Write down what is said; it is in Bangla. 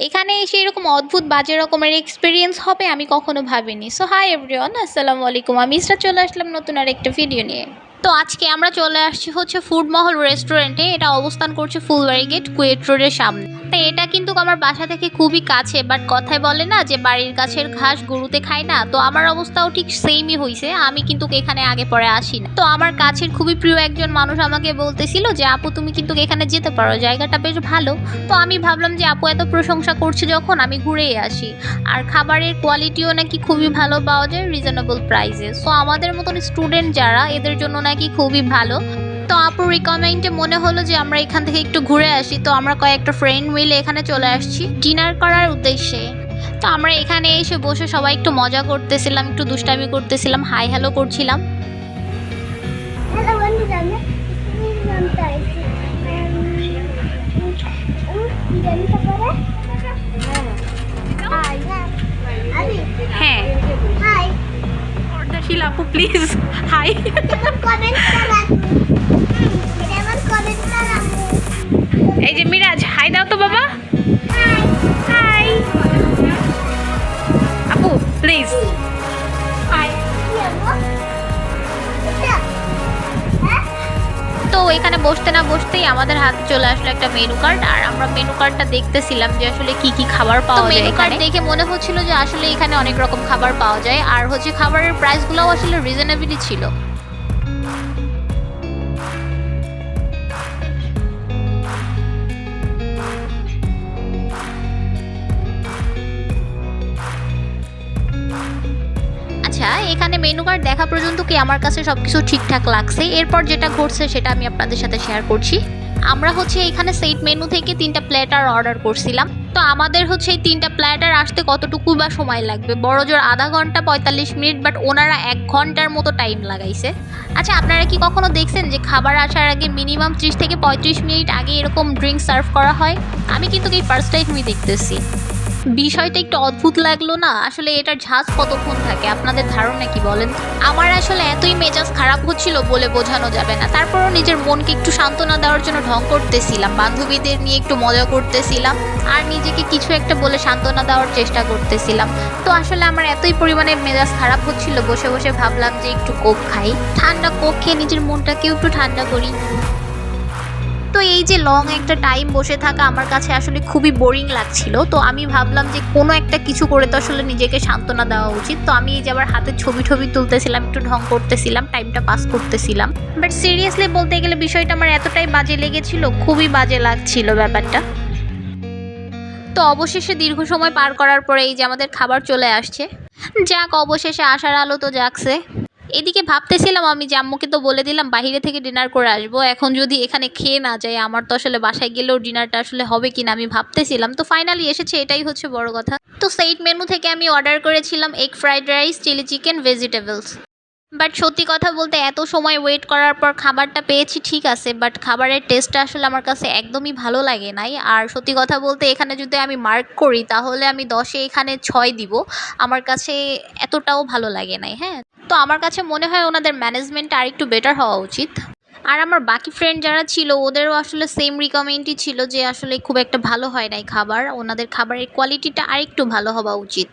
এখানে এসে এরকম অদ্ভুত বাজে রকমের এক্সপিরিয়েন্স হবে আমি কখনো ভাবিনি। সো হাই এভরিওয়ান, আসসালামু আলাইকুম। আমি ইসরা চলে আসলাম নতুন আর একটা ভিডিও নিয়ে। তো আজকে আমরা চলে আসছি হচ্ছে ফুডমহল রেস্টুরেন্টে। এটা অবস্থান করছে ফুলবাড়ি গেট, কুয়েট রোডের সামনে। তো এটা কিন্তু আমার বাসা থেকে খুবই কাছে, বাট কথায় বলে না যে বাড়ির গাছের ঘাস গরুতে খায় না, তো আমার অবস্থাও ঠিক সেমই হয়েছে। আমি কিন্তু এখানে আগে পরে আসি না। তো আমার কাছের খুবই প্রিয় একজন মানুষ আমাকে বলতেছিল যে আপু তুমি কিন্তু এখানে যেতে পারো, জায়গাটা বেশ ভালো। তো আমি ভাবলাম যে আপু এত প্রশংসা করছে যখন, আমি ঘুরেই আসি। আর খাবারের কোয়ালিটিও নাকি খুবই ভালো পাওয়া যায় রিজনেবল প্রাইসে। সো আমাদের মতন স্টুডেন্ট যারা, এদের জন্য নাকি খুবই ভালো। তো আপুর রিকমেন্ডে মনে হলো যে আমরা এখান থেকে একটু ঘুরে আসি। তো আমরা কয়েকটা ফ্রেন্ড মিলে এখানে চলে আসছি ডিনার করার উদ্দেশ্যে। তো আমরা এখানে এসে বসে সবাই একটু মজা করতেছিলাম, একটু দুষ্টামি করতেছিলাম, হাই হ্যালো করছিলাম। হ্যাঁ পর্দাশীল আপু প্লিজ হাই। এই যে মিরাজ, হাই দাও তো বাবা। হাই আপু প্লিজ হাই। তো এখানে বসতে না বসতেই আমাদের হাতে চলে আসলো একটা মেনু কার্ড, আর আমরা মেনু কার্ডটা দেখতেছিলাম যে আসলে কি কি খাবার পাওয়া যায়। মেনু কার্ড দেখে মনে হচ্ছিল যে আসলে এখানে অনেক রকম খাবার পাওয়া যায়, আর হচ্ছে খাবারের প্রাইসগুলোও আসলে রিজনেবলই ছিল। আচ্ছা, এখানে মেনু কার্ড দেখা পর্যন্ত কি আমার কাছে সবকিছু ঠিকঠাক লাগছে। এরপর যেটা ঘটছে সেটা আমি আপনাদের সাথে শেয়ার করছি। আমরা হচ্ছে এখানে সেট মেনু থেকে 3টা প্ল্যাটার অর্ডার করছিলাম। তো আমাদের হচ্ছে এই 3টা প্ল্যাটার আসতে কতটুকু বা সময় লাগবে, বড় জোর আধা ঘন্টা 45 মিনিট, বাট ওনারা 1 ঘন্টার মতো টাইম লাগাইছে। আচ্ছা, আপনারা কি কখনো দেখছেন যে খাবার আসার আগে মিনিমাম 30 থেকে 35 মিনিট আগে এরকম ড্রিঙ্ক সার্ভ করা হয়? আমি কিন্তু এই ফার্স্ট টাইমই দেখতেছি। বিষয়টা একটু অদ্ভুত লাগলো না? আসলে এটার ঝাঁজ কতক্ষণ থাকে, আপনাদের ধারণা কি বলেন? আমার আসলে এতই মেজাজ খারাপ হচ্ছিল বলে বোঝানো যাবে না। তারপরও নিজের মনকে একটু সান্ত্বনা দেওয়ার জন্য ঢং করতেছিলাম, বান্ধবীদের নিয়ে একটু মজা করতেছিলাম, আর নিজেকে কিছু একটা বলে সান্ত্বনা দেওয়ার চেষ্টা করতেছিলাম। তো আসলে আমার এতই পরিমাণে মেজাজ খারাপ হচ্ছিল, বসে বসে ভাবলাম যে একটু কোক খাই, ঠান্ডা কোক খেয়ে নিজের মনটাকেও একটু ঠান্ডা করি। তো এই যে লং একটা টাইম বসে থাকা আমার কাছে আসলে খুবই বোরিং লাগছিল। তো আমি ভাবলাম যে কোনো একটা কিছু করে তো আসলে নিজেকে সান্ত্বনা দেওয়া উচিত। তো আমি এই যে আবার হাতে ছবি তুলতেছিলাম, একটু ঢং করতেছিলাম, টাইমটা পাস করতেছিলাম। বাট সিরিয়াসলি বলতে গেলে বিষয়টা আমার এতটাই বাজে লেগেছিল, খুবই বাজে লাগছিল ব্যাপারটা। তো অবশেষে দীর্ঘ সময় পার করার পরে এই যে আমাদের খাবার চলে আসছে। যাক, অবশেষে আশার আলো তো জাগছে। এদিকে ভাবতেছিলাম আমি যে আম্মুকে তো বলে দিলাম বাইরে থেকে ডিনার করে আসবো, এখন যদি এখানে খেয়ে না যাই আমার তো আসলে বাসায় গেলেও ডিনারটা আসলে হবে কিনা আমি ভাবতেছিলাম। তো ফাইনালি এসেছে, এটাই হচ্ছে বড় কথা। তো সেইট মেনু থেকে আমি অর্ডার করেছিলাম egg fried rice, chilli chicken, vegetables. But সত্যি কথা বলতে এত সময় ওয়েট করার পর খাবারটা পেয়েছি ঠিক আছে, বাট খাবারের টেস্টটা আসলে আমার কাছে একদমই ভালো লাগে নাই। আর সত্যি কথা বলতে এখানে যদি আমি মার্ক করি তাহলে আমি 10-এ এখানে 6 দিব। আমার কাছে এতটাও ভালো লাগে নাই। হ্যাঁ, তো আমার কাছে মনে হয় ওনাদের ম্যানেজমেন্টটা আরেকটু বেটার হওয়া উচিত। আর আমার বাকি ফ্রেন্ড যারা ছিল ওদেরও আসলে সেম রিকমেন্ডই ছিল যে আসলে খুব একটা ভালো হয় নাই খাবার, ওনাদের খাবারের কোয়ালিটিটা আরেকটু ভালো হওয়া উচিত।